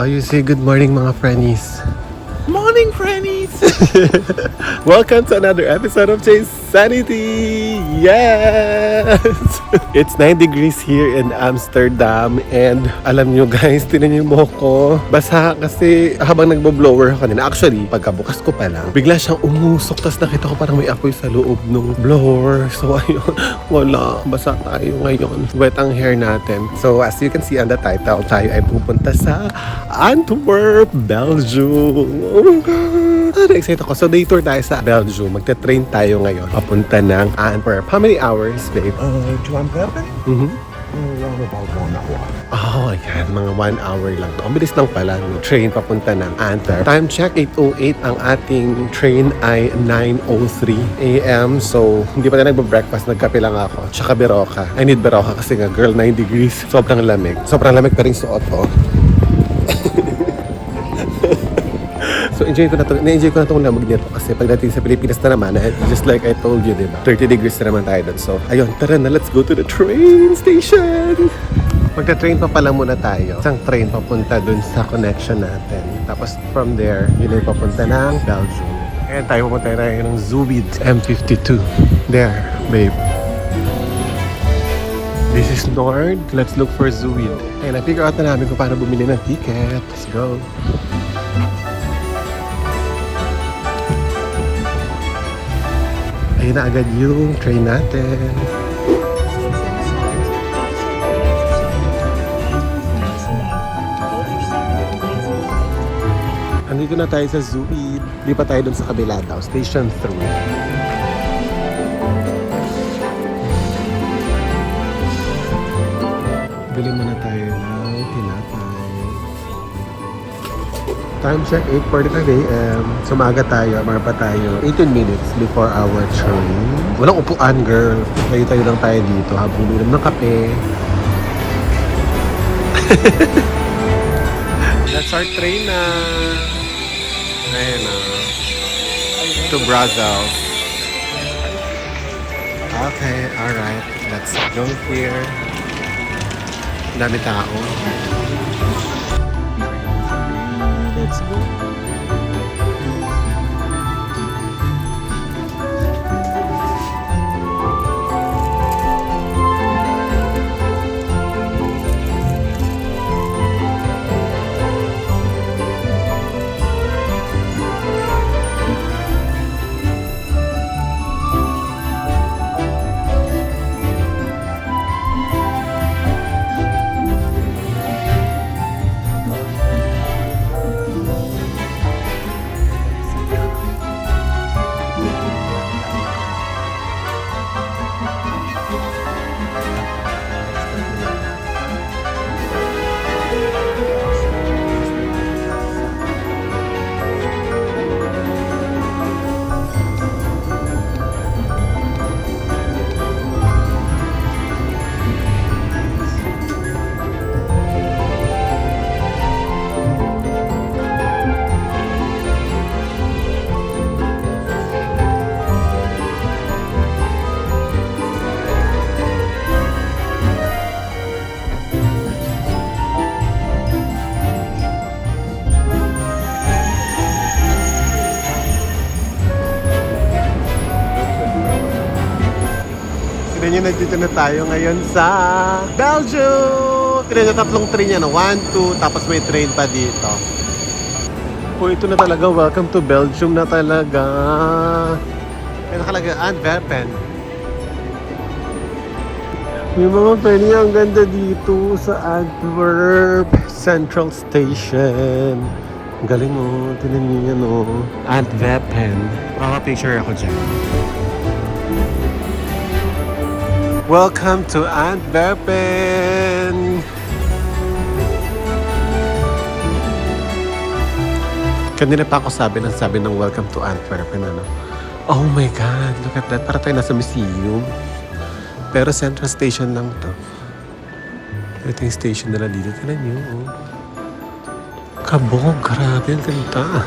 You say good morning mga friendies. Morning, friendies! Welcome to another episode of Chase Sanity! Yes! It's 9 degrees here in Amsterdam and alam nyo guys, tinan nyo mo ko. Basa kasi habang nagbo-blower ako kanina. Actually, pagkabukas ko pa lang, bigla siyang umusok. Tapos nakita ko parang may apoy sa loob ng blower. So ayun, wala. Basa tayo ngayon. Wet ang hair natin. So as you can see on the title, tayo ay pupunta sa Antwerp, Belgium. Oh my God! Excited ako. So day tour tayo sa Belgium. Magte-train tayo ngayon. Papunta ng Antwerp. How many hours, babe? To Antwerp? Around about 1 hour. Oh, ayan. Mga 1 hour lang. Ang bilis lang pala. Train papunta ng Antwerp. Time check, 8:08. Ang ating train ay 9:03 a.m. So, hindi pa na nagbe-breakfast. Nagkape lang ako. Tsaka Berocca. I need Berocca kasi nga, girl, 9 degrees. Sobrang lamig. Sobrang lamig pa rin suot ko. So, na-enjoy ko na itong lamig nito kasi pagdating sa Pilipinas na naman, just like I told you, diba? 30 degrees na naman tayo doon. So, ayun, tara na, let's go to the train station! Magta-train pa pala muna tayo. Isang train papunta dun sa connection natin. Tapos from there, yun ay papunta ng Belgium. Ayan tayo pupunta tayo ng Zoeid M52. There, babe. This is Nord. Let's look for Zoeid. Ayan, na-figure out na namin kung paano bumili ng ticket. Let's go. Ayun na agad yung train natin. Andito na tayo sa Zoeid. Di pa tayo dun sa kabila daw. Station 3. Bili muna tayo ng tinapay. Time check, 8:45 a.m. Sumaga tayo, marapa tayo 18 minutes before our train. Walang upuan, girl. Tayo lang tayo dito habang uminom ng kape. That's our train na. Ayan na. To Brussels. Okay, alright. Let's go here. Dami tao. Let's go. Tignan nyo, nandito na tayo ngayon sa Belgium! Tignan nyo, tatlong train yan. 1, 2, tapos may train pa dito. Oh, ito na talaga. Welcome to Belgium na talaga. Ay, nakalagay, Antwerpen. Yung mga penny, ang ganda dito sa Antwerp Central Station. Ang galing mo. Tignan nyo yan, oh. Antwerpen. Maka-picture ako dyan. Welcome to Antwerpen! Kanina pa ako sabi ng welcome to Antwerpen, ano? Oh my God, look at that. Para tayo nasa museum. Pero Central Station lang to. Ito yung station nila dito. Tignan nyo, oh. Kabog, grabe, ang ganda.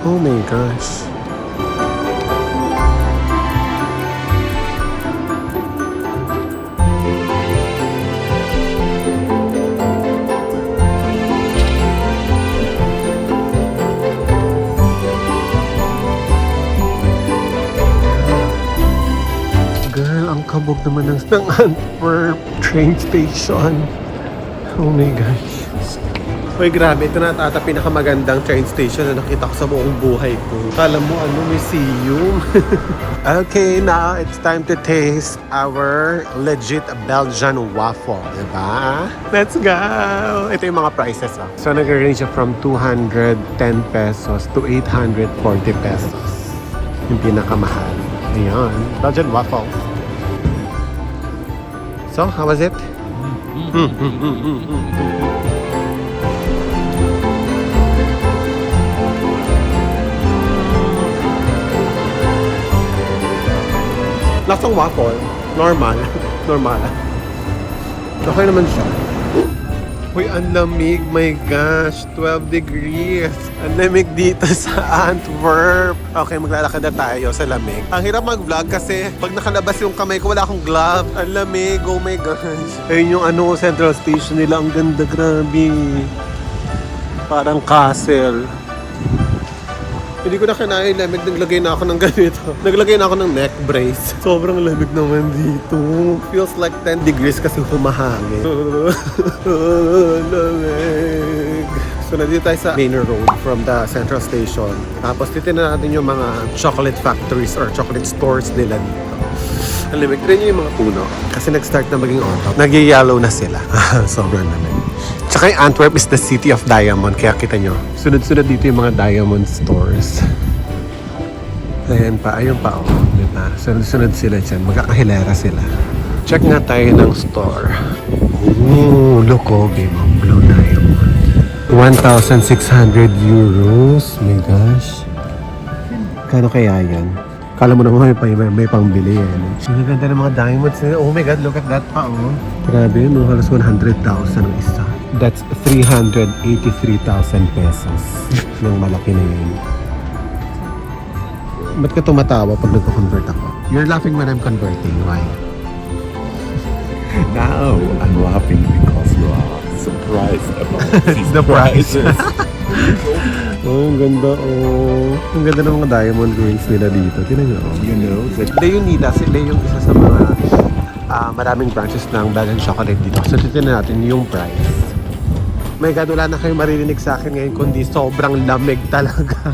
Oh my gosh. Pasabog naman ng Antwerp train station. Oh my gosh. Uy, grabe. Ito na ata pinakamagandang train station na nakita ko sa buong buhay ko. Kala mo museum. Okay, now it's time to taste our legit Belgian waffle. Diba? Let's go! Ito yung mga prices. So, nag-range from 210 pesos to 840 pesos. Yung pinakamahal. Ayan. Belgian waffle. So, how was it? Lasang waffle. Normal. Normal. Okay naman siya. Uy, ang lamig. My gosh. 12 degrees. Ang lamig dito sa Antwerp. Okay, maglalakad na tayo sa lamig. Ang hirap mag-vlog kasi pag nakalabas yung kamay ko, wala akong glove. Ang lamig. Oh my gosh. Ayun yung Central Station nila. Ang ganda. Grabe. Parang castle. Hindi ko na kinaya yung lamig, naglagay na ako ng ganito. Naglagay na ako ng neck brace. Sobrang lamig naman dito. Feels like 10 degrees kasi humahangin. Lamig. So nandito tayo sa main road from the central station. Tapos titignan natin yung mga chocolate factories or chocolate stores nila dito. Ang lamig rin yung mga puno. Kasi nag-start na maging autumn. Nag-yellow na sila. Sobrang lamig. Tsaka yung Antwerp is the city of diamond. Kaya kita nyo, sunod-sunod dito yung mga diamond stores. Ayan pa, ayun pa oh. Diba? Sunod-sunod sila dyan. Magkakahilera sila. Check nga tayo ng store. Ooh, look oh, babe. Blue diamond. 1,600 euros. My gosh. Kano kaya yan? Kala mo naman may pangbili yan. Ang ganda ng mga diamonds nila. Oh my God, look at that pa oh. Grabe yun, halos 100,000 ang isa. That's 383,000 pesos. Nang malaki na yun. Ba't ka tumatawa pag nagko-convert ako? You're laughing when I'm converting. Why? Now I'm laughing because you are surprised about The price. Oh, ang ganda oh. Ang ganda ng mga diamond rings nila dito. Tingnan nyo oh. You know that Leonida, sila yung isa sa mga maraming branches ng Belgian chocolate dito. So, titignan natin yung price. My God, wala na kayong maririnig sa akin ngayon kundi sobrang lamig talaga.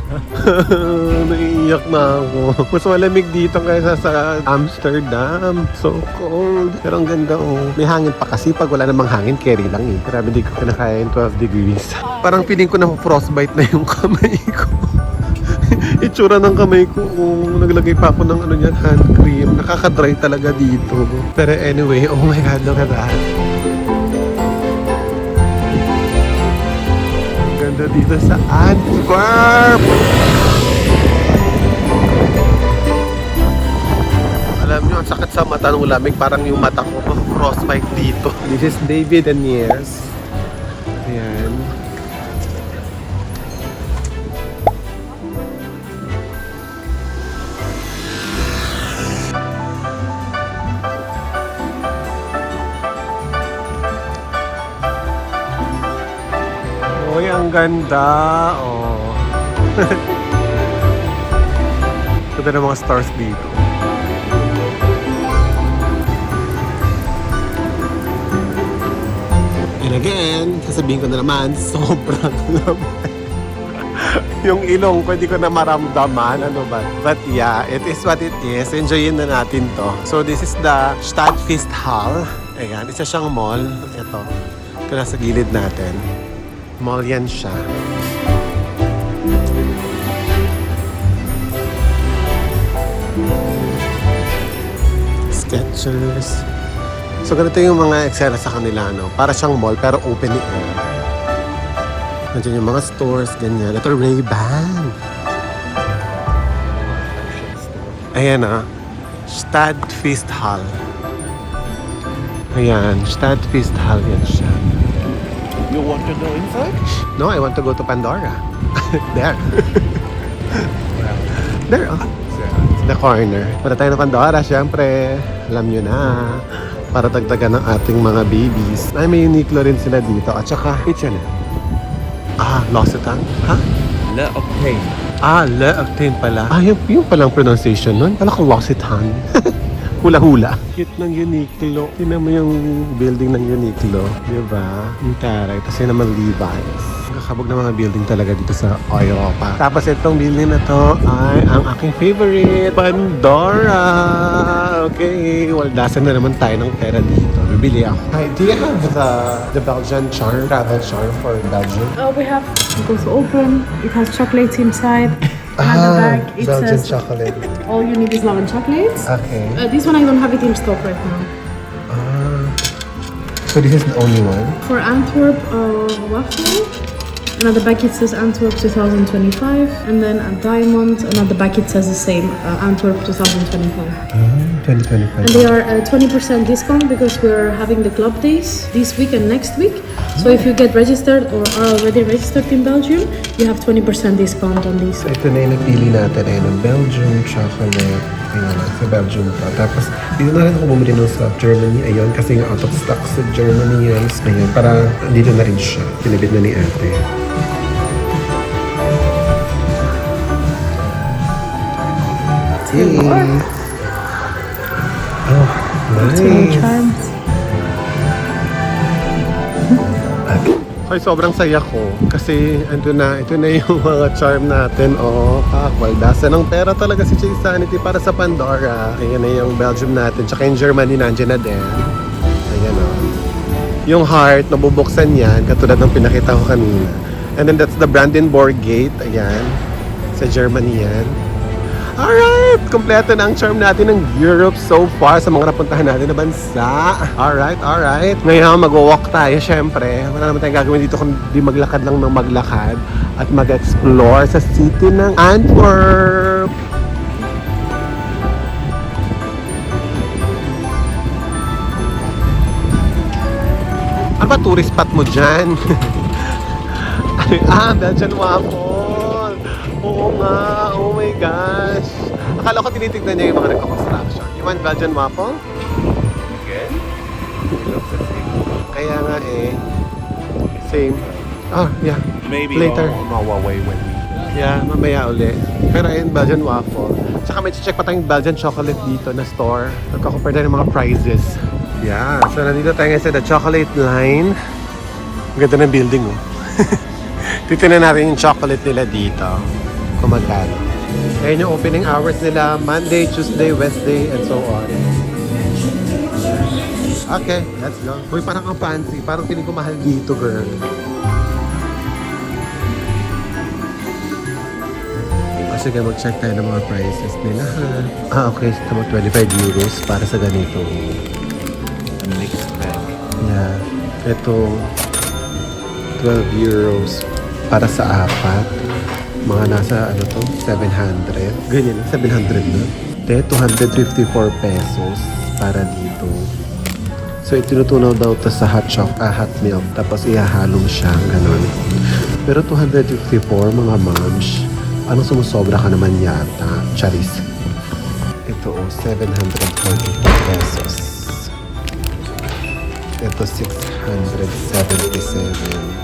Naiiyak na ako. Mas malamig dito kaysa sa Amsterdam. So cold. Pero ang ganda oh. May hangin pa kasi pag wala namang hangin, carry lang eh. Grabe di ko kinakaya yung 12 degrees. Parang piling ko na frostbite na yung kamay ko. Itsura ng kamay ko. Oh, naglagay pa ako ng hand cream. Nakaka-dry talaga dito. Pero anyway, oh my God, look at that. Ganda dito sa Antwerp! Alam nyo, ang sakit sa mata ng lamig. Parang yung mata ko frostbite dito. This is David and Yes. Ayan. Uy, ang ganda. Oh. Ganda ng mga stars dito. And again, sasabihin ko na naman, sobrang lamig. Yung ilong ko, hindi ko na maramdaman. Ano ba? But yeah, it is what it is. Enjoyin na natin to. So this is the Stadfisthal. Ayan, isa siyang mall. Ito. Ito nasa gilid natin. Mall yan siya. Skechers. So ganito yung mga eksena sa kanila, no? Para siyang mall pero open air. Nandiyan yung mga stores, ganyan. Ito Ray-Ban. Ayan ah. Stadfisthal. Ayan, Stadfisthal yan siya. you want to go inside? No, I want to go to Pandora. There. There, oh. The corner. Para tayo na Pandora, syempre. Alam nyo na. Para dagdagan ng ating mga babies. Ay, may Uniqlo rin sila dito. At saka, H&M. Ah, L'Occitane? Ha? Le Octane. Ah, Le Octane pala. Ah, yung palang pronunciation nun. Pala ko L'Occitane. hula-hula. Cute ng Uniqlo. Tingnan mo yung building ng Uniqlo. Diba? Yung taray. Tapos yun naman Levi's. Kakabog na mga building talaga dito sa Europa. Tapos itong building na to ay ang aking favorite, Pandora. Okay, waldasan na naman tayo ng pera dito. Bibili ako. Hi, do you have the Belgian charm, travel charm for Belgium? We have, it goes open, it has chocolates inside. Another bag, it Belgian says chocolate. all you need is love and chocolates. Okay. This one I don't have it in stock right now. So this is the only one? For Antwerp waffle, another bag it says Antwerp 2025, and then a diamond, another bag it says the same, Antwerp 2025. 2025. And they are 20% discount because we're having the club days this week and next week. So if you get registered or are already registered in Belgium, you have 20% discount on these. So ito na yung napili natin ay ng Belgium chocolate. Ayan, sa Belgium to. Tapos dito na rin ako bumili ng sa Germany. Ayun, kasi nga out of stock sa Germany yan. Ayun, para dito na rin siya. Pinabit na ni ate. Yay! Oh, nice! Hoy, sobrang saya ko kasi ito na yung mga charm natin. Oh, waldasan ng pera talaga si Chase Sanity para sa Pandora. Ayan na yung Belgium natin. Tsaka yung Germany nandiyan na din. Ayan o. Yung heart, nabubuksan yan katulad ng pinakita ko kanina. And then that's the Brandenburg Gate. Ayan. Sa Germany yan. Alright! Kompleto na ang charm natin ng Europe so far sa mga napuntahan natin na bansa. Alright, alright. Ngayon, mag-walk tayo syempre. Wala naman tayong gagawin dito kundi maglakad lang ng maglakad at mag-explore sa city ng Antwerp. Ano ba tourist spot mo dyan? Belgian waffle. Oo nga, oh my gosh. Akala ko tinitignan niya yung mga nagko-construction. You want Belgian waffle? Again? Kaya nga eh. Same. Oh, yeah. Maybe Later. on our way when we... Yeah, mamaya uli. Pero ayun, Belgian waffle. Tsaka may check pa tayong Belgian chocolate dito na store. Nagka-compare tayo ng mga prices. Yeah, so nandito tayo ngayon sa the chocolate line. Ang ganda ng building oh. Titignan natin yung chocolate nila dito. Kung magkano. Ayun yung opening hours nila. Monday, Tuesday, Wednesday, and so on. Okay, let's go. Uy, parang ang fancy. Parang piling ko mahal dito, girl. Sige, mag-check tayo ng mga prices nila. Okay. Tama, 25 euros para sa ganito. A mixed bag. Yeah. Ito, 12 euros para sa apat. Mga nasa, ano to, 700. Ganyan, 700 na. Te, 254 pesos para dito. So, itinutunaw daw to sa hot milk. Tapos, ihahalo siya, ganun. Pero 254, mga moms, anong sumusobra ka naman yata? Charis. Ito, 744 pesos. Ito, 677.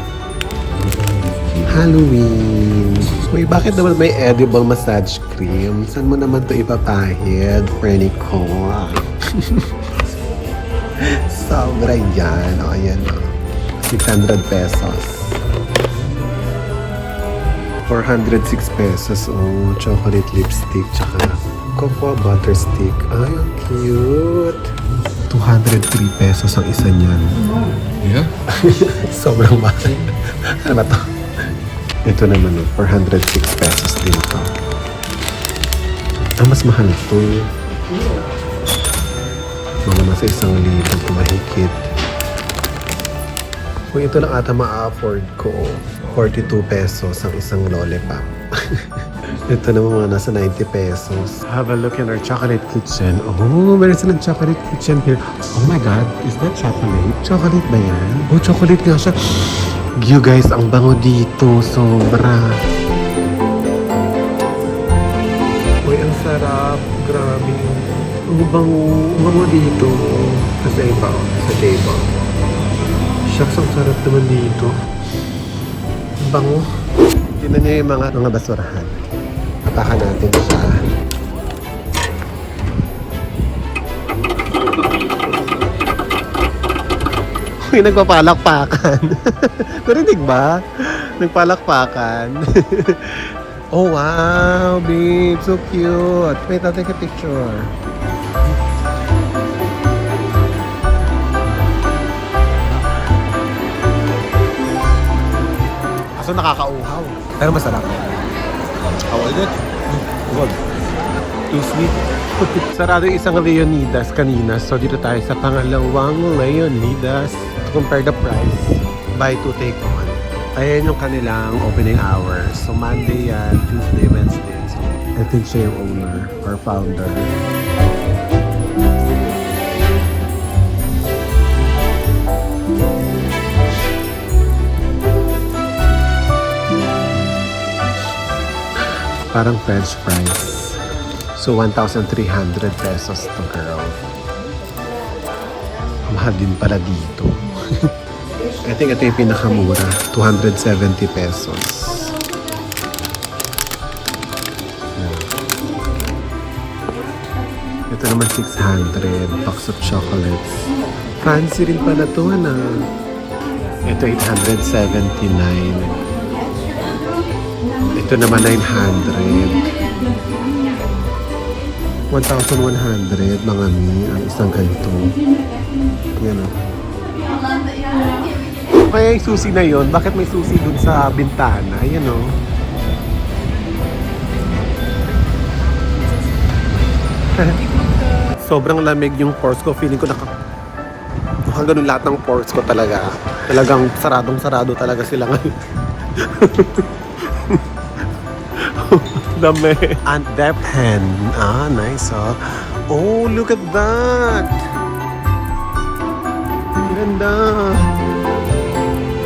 Halloween. Uy, bakit naman may edible massage cream? Saan mo naman ito ipapahid, Frenny ko? Sobra yan. O, ayan o. 600 pesos. 406 pesos. Oh, chocolate lipstick. Tsaka cocoa butter stick. Ay, ang cute. 203 pesos ang isa niyan. Yeah? Sobrang mahal. Ano ba to? Ito naman, 406 pesos din to. Mas mahal to. Mga nasa 1,000 kumahigit. Kung ito lang ata ma-afford ko, 42 pesos ang isang lollipop. Ito naman mga nasa 90 pesos. Have a look in our chocolate kitchen. Oh, meron silang chocolate kitchen here. Oh my God, is that chocolate? Chocolate ba yan? Oh, chocolate nga siya. You guys, ang bango dito. Sobra. Uy, ang sarap. Grabe. Ang bango. Ang bango dito. Sa iba. Sa table. Shucks, ang sarap naman dito. Ang bango. Tingnan niyo yung mga basurahan. Tapakan natin siya. May nagpapalakpakan. Narinig ba? Nagpalakpakan. Oh, wow, babe. So cute. Wait, I'll take a picture. So, nakakauhaw. Pero masarap. How is it? Good. Too sweet. Sarado yung isang Leonidas kanina. So, dito tayo sa pangalawang Leonidas. Compare the price. Buy two, take one. Ayan yung kanilang opening hours. So, Monday yan, Tuesday, Wednesday. So, I think siya yung owner or founder. Parang French fries. So, 1,300 pesos to, girl. Mahal din pala dito. I think ito yung pinakamura. 270 pesos. Ito naman 600. Box of chocolates. Fancy rin pala to, na. Ito 879. Ito naman 900. 1,100 mga mi ang isang ganito. Yan o. Kaya yung susi na yon, bakit may susi dun sa bintana? Yan o. Sobrang lamig yung pores ko. Feeling ko mukhang ganun lahat ng pores ko talaga. Talagang saradong-sarado talaga sila ngayon. Dami. And that pen. Ah, nice, oh. Oh, look at that. Ganda.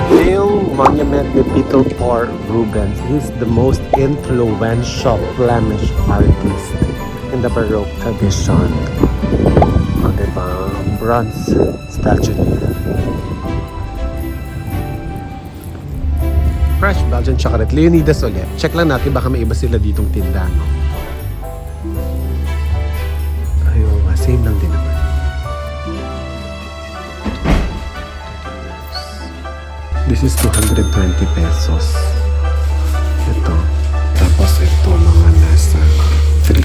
Yung monument ni Peter Paul Rubens. He's the most influential Flemish artist in the Baroque tradition. O, diba? Bronze statue niya. Fresh Belgian chocolate. Leonidas ulit. Check lang natin baka may iba sila ditong tinda, no? Ayun, same lang din naman. This is 220 pesos. Ito. Tapos ito mga nasa 300.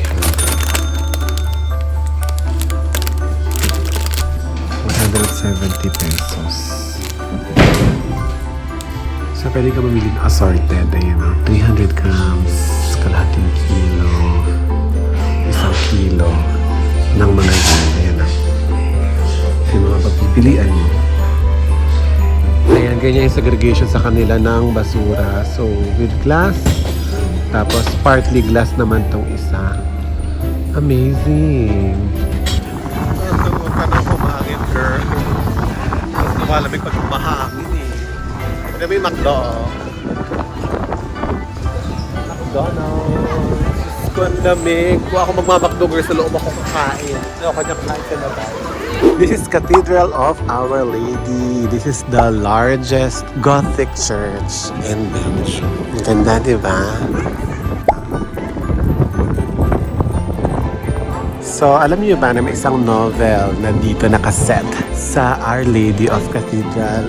170 pesos. So, pwede ka mamili ng assorted. Ayan, 300 grams, kalahating kilo, 1 kilo ng mga yan. Ayan na. Yung mga pagpipilian mo. Ayan, ganyan yung segregation sa kanila ng basura. So, with glass, tapos partly glass naman tong isa. Amazing! Huwag ka na humangin, girl. Mas lumalamig pag humahangin eh. Ito may McDo. McDonald's. Ko ang lamig. Kung ako magmamakdo, girl, sa loob ako kakain. So, kanya kain ka na tayo. This is Cathedral of Our Lady. This is the largest Gothic church in Belgium. Ang ganda, di ba? So, alam niyo ba na may isang novel na dito nakaset sa Our Lady of Cathedral?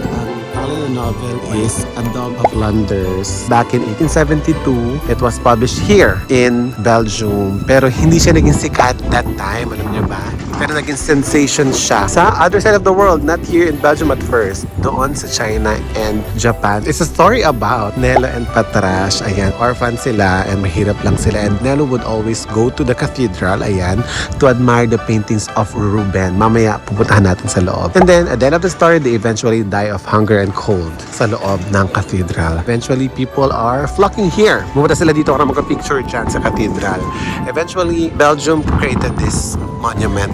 Ang novel is A Dog of Flanders. Back in 1872, it was published here in Belgium. Pero hindi siya naging sikat that time, alam niyo ba? Pero naging sensation siya sa other side of the world, not here in Belgium at first. Doon sa China and Japan. It's a story about Nello and Patrash. Ayan, orphan sila and mahirap lang sila. And Nello would always go to the cathedral, ayan, to admire the paintings of Rubens. Mamaya, pupuntahan natin sa loob. And then, at the end of the story, they eventually die of hunger and cold sa loob ng cathedral. Eventually, people are flocking here. Pumunta sila dito para magka-picture dyan sa cathedral. Eventually, Belgium created this monument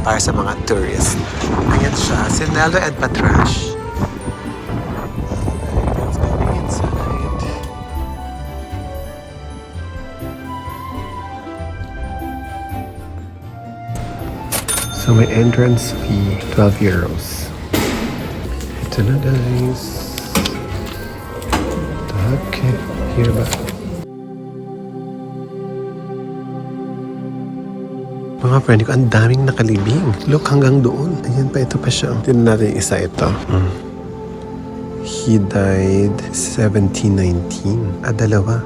para sa mga tourists. Ayan siya, si Nello and Patrash. Let's go inside. So my entrance fee, 12 euros. Ito na guys. Okay, here ba? Mga friend ko, ang daming nakalibing. Look, hanggang doon. Ayan pa, ito pa siya. Tignan natin yung isa ito. He died 1719. Dalawa.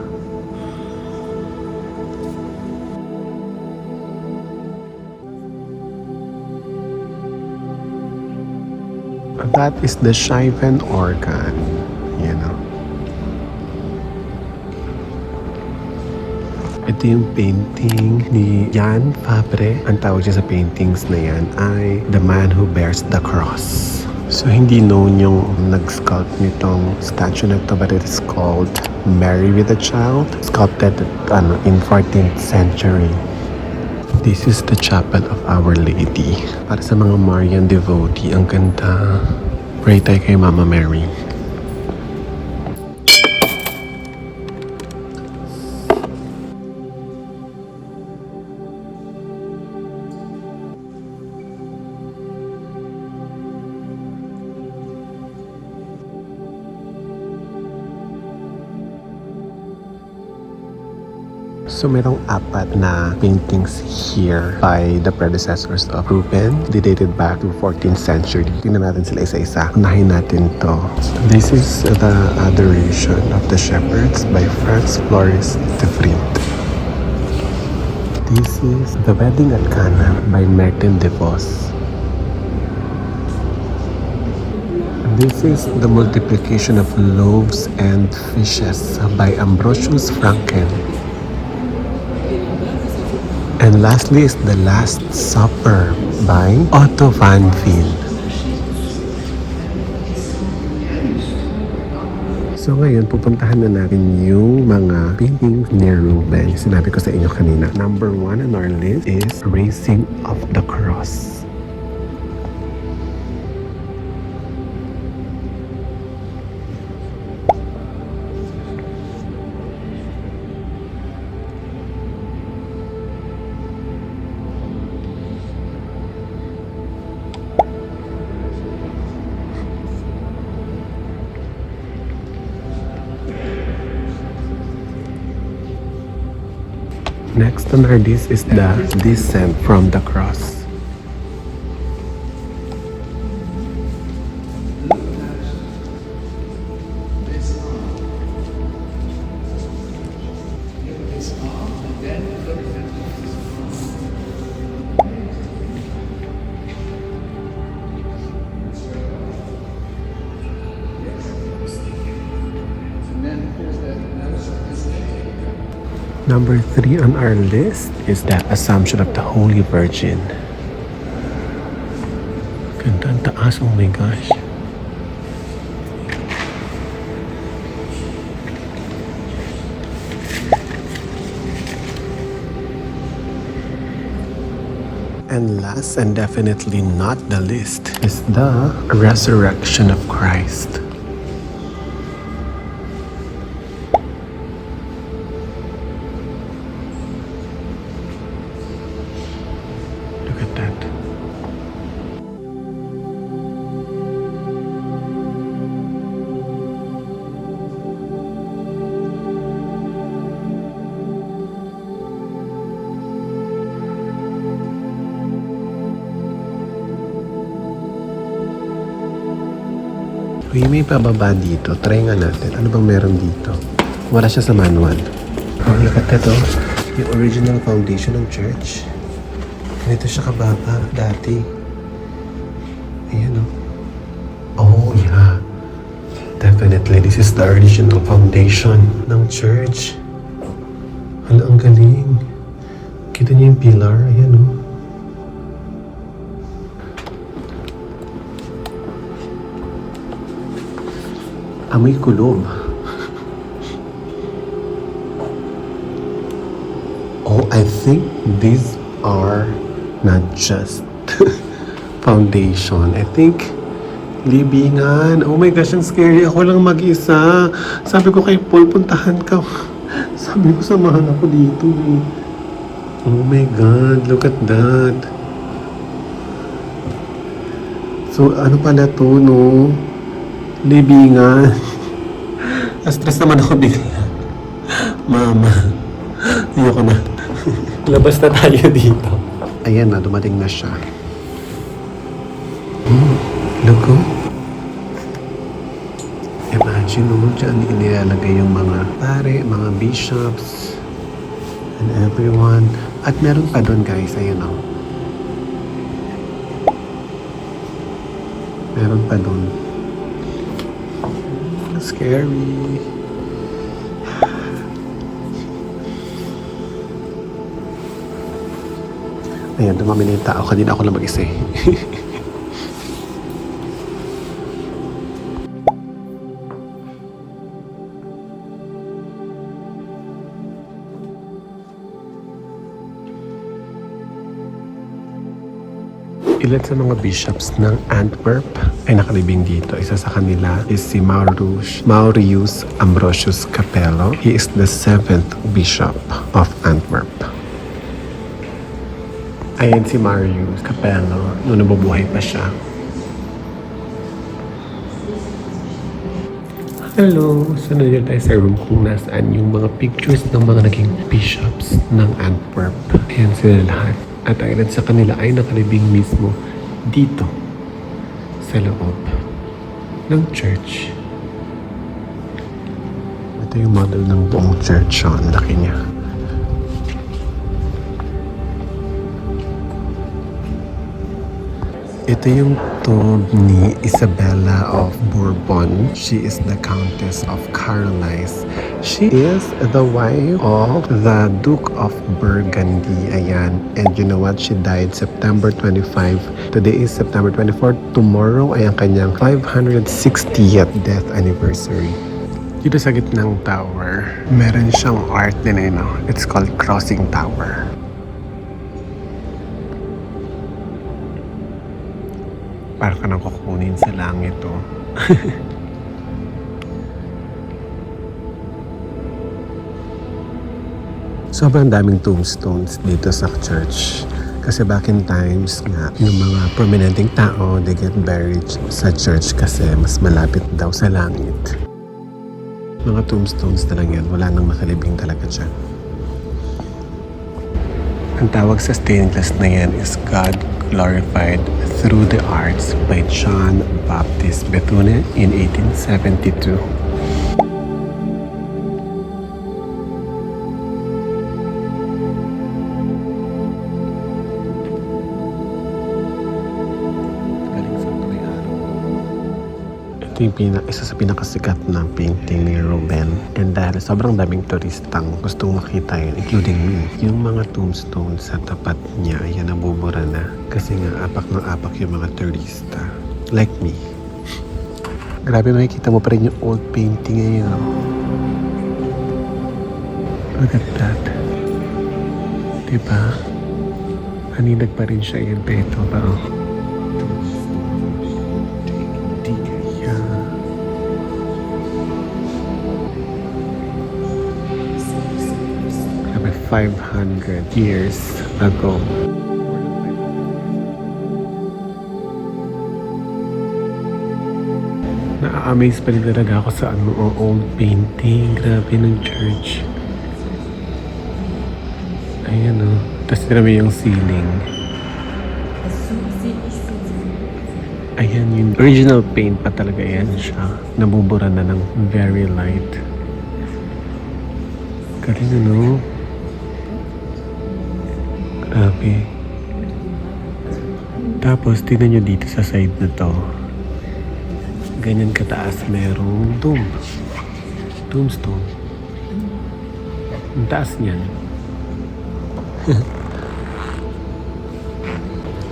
That is the Scheiben organ. You know. Ito yung painting ni Jan Fabre. Ang tawag niya sa paintings na yan ay The Man Who Bears the Cross. So, hindi known yung nag-sculpt nitong statue na ito, but it is called Mary with a Child. Sculpted in 14th century. This is the Chapel of Our Lady. Para sa mga Marian devotee, ang ganda. Pray tayo kay Mama Mary. So, merong apat na paintings here by the predecessors of Rubens. They dated back to 14th century. Tingnan natin sila isa-isa. Unahin natin to. This is the Adoration of the Shepherds by Franz Floris de Vriend. This is The Wedding at Cana by Martin de Vos. This is The Multiplication of Loaves and Fishes by Ambrosius Franken. And lastly is The Last Supper by Otto van Viel. So ngayon, pupuntahan na natin yung mga paintings ni Rubens. Sinabi ko sa inyo kanina. Number 1 on our list is Raising of the Cross. Next on our list is the Descent from the Cross. Number 3 on our list is the Assumption of the Holy Virgin. Ganda ang taas, oh my gosh. And last and definitely not the least is the Resurrection of Christ. Look at that. Uy, may pababa dito. Try nga natin. Ano bang meron dito? Wala siya sa manual. Oh, look at that, oh. Yung original foundation ng church. Ganito siya kababa dati. Ayan, oh. Oh, yeah. Definitely, this is the original foundation ng church. Hala, ang galing. Kita niyo yung pillar? Ayan, oh. Amoy kulob. Oh, I think these are not just foundation. I think libingan. Oh my gosh, ang scary. Ako lang mag-isa. Sabi ko kay Paul, puntahan ka. Sabi ko, samahan ako dito. Oh my God, look at that. So, ano pala to, no? Libingan. Na-stress naman ako bigla. Mama. Ayoko na. Labas na tayo dito. Ayan na, dumating na siya. Look, oh. Imagine mo dyan, inilalagay yung mga pare, mga bishops, and everyone. At meron pa doon, guys. Ayan, oh. Meron pa doon. Scary. Ayan, dumami na yung tao. Kanina ako lang mag-isa eh. Ilan sa mga bishops ng Antwerp ay nakalibing dito. Isa sa kanila is si Maurius Ambrosius Capello. He is the 7th bishop of Antwerp. Ayan si Maurius Capello noong nabubuhay pa siya. Hello! So nandiyan tayo sa room kung nasaan yung mga pictures ng mga naging bishops ng Antwerp. Ayan sila lahat. At ilan sa kanila ay nakalibing mismo dito sa loob ng church. Ito yung model ng buong church. Ang laki niya. Ito yung tomb ni Isabella of Bourbon. She is the Countess of Carlisle. She is the wife of the Duke of Burgundy. Ayan. And you know what? She died September 25. Today is September 24. Tomorrow ay ang kanyang 560th death anniversary. Dito sa gitnang tower, meron siyang art din eh, no? It's called Crossing Tower. Para ka nang kukunin sa langit, oh. Sobrang daming tombstones dito sa church. Kasi back in times nga, yung mga prominenteng tao, they get buried sa church kasi mas malapit daw sa langit. Mga tombstones na lang yan. Wala nang makalibing talaga dyan. Ang tawag sa stained glass na yan is God Glorified Through the Arts by John Baptist Bethune in 1872. Ito yung isa sa pinakasikat na painting ni Ruben. And dahil sobrang daming turistang gustong makita yun, including me, yung mga tombstones sa tapat niya, yan nabubura na. Kasi nga apak ng apak yung mga turista. Like me. Grabe, makikita mo pa rin yung old painting ngayon. Look at that. Diba? Haninag pa rin siya yan, pero parang grabe, 500 years ago. Na-amaze pa rin talaga ako sa old painting. Grabe ng church. Ayan o. Tapos tinami yung ceiling. Ayan, yung original paint pa talaga yan siya. Nabubura na ng very light. Galing ano? Grabe. Tapos, tingnan nyo dito sa side na to. Ganyan kataas merong tombstone. Ang taas niyan.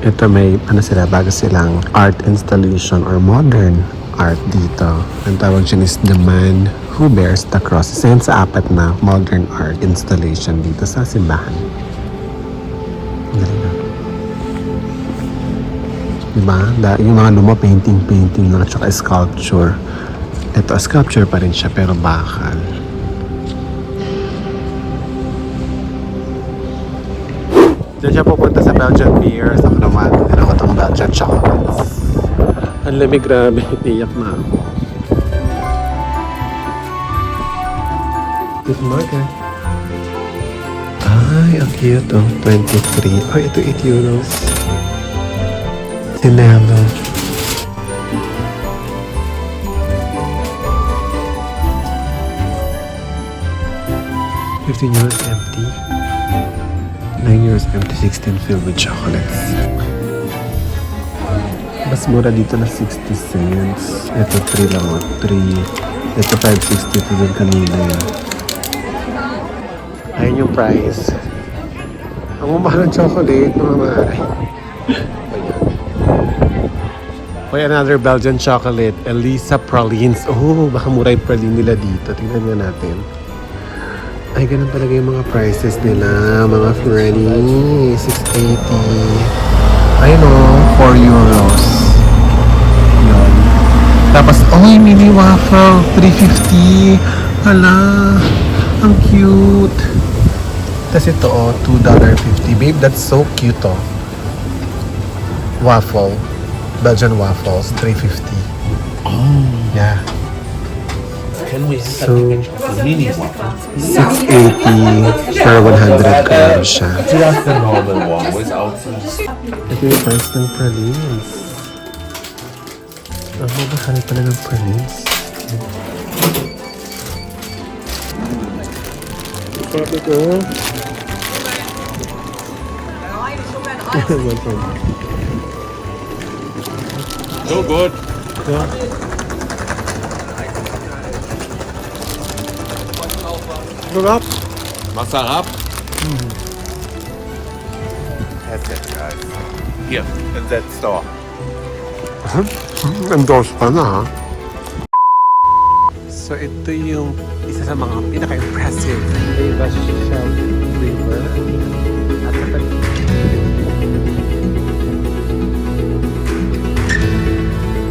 Ito may bago silang art installation or modern art dito. Ang tawag dyan is The Man Who Bears the Cross. Isa yan sa 4 na modern art installation dito sa simbahan. Galing na. Diba? Yung mga luma painting lang at saka sculpture. Ito, sculpture pa rin siya pero bakal. Diyan siya pupunta sa Belgian beers. Ako naman, ako itong Belgian chocolates. Ang lamig, grabe. Iyak na ako. Good morning. Ay, ang cute oh. 23. Ay, ito 8 euros. Sinelo. €15 empty. 9 euros empty. 16 filled with chocolates. Mas mura dito na 60 cents. Ito 3 lang oh. 3. Ito 5.60 ito dun kanina yun. Ayun yung price. Ang mamahal ng chocolate, mga mahal. Hoy, another Belgian chocolate. Elisa Pralines. Oh, baka mura yung praline nila dito. Tingnan nga natin. Ay, ganun talaga yung mga prices nila. Mga Freddy. 6.80. Ayun o, 4 euros. Yun. Tapos, oh, mini waffle. 3.50. Hala, ang cute. Tapos ito oh, $2.50. Babe, that's so cute oh. Waffle. Belgian waffles, 3.50. Oh. Yeah. Can we So, have a mini waffle? 6.80 per 100 grams siya. Just the normal one without the... Ito yung price ng pralines. Ang mahal pala ng pralines. Sabi ko. So good. Sarap. Masarap. That's it, guys. Here, in that store. Endorse pa na ha. So ito yung isa sa mga pinaka-impressive Leyva Shell River. At sa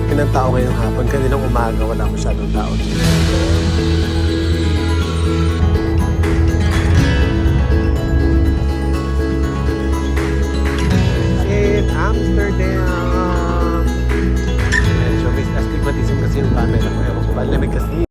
Ilang tao ngayong hapon. Kaninang umaga wala masyadong tao dito. In Amsterdam! Medyo may astigmatism kasi yung camera ko. Ewan ko ba, lamig kasi.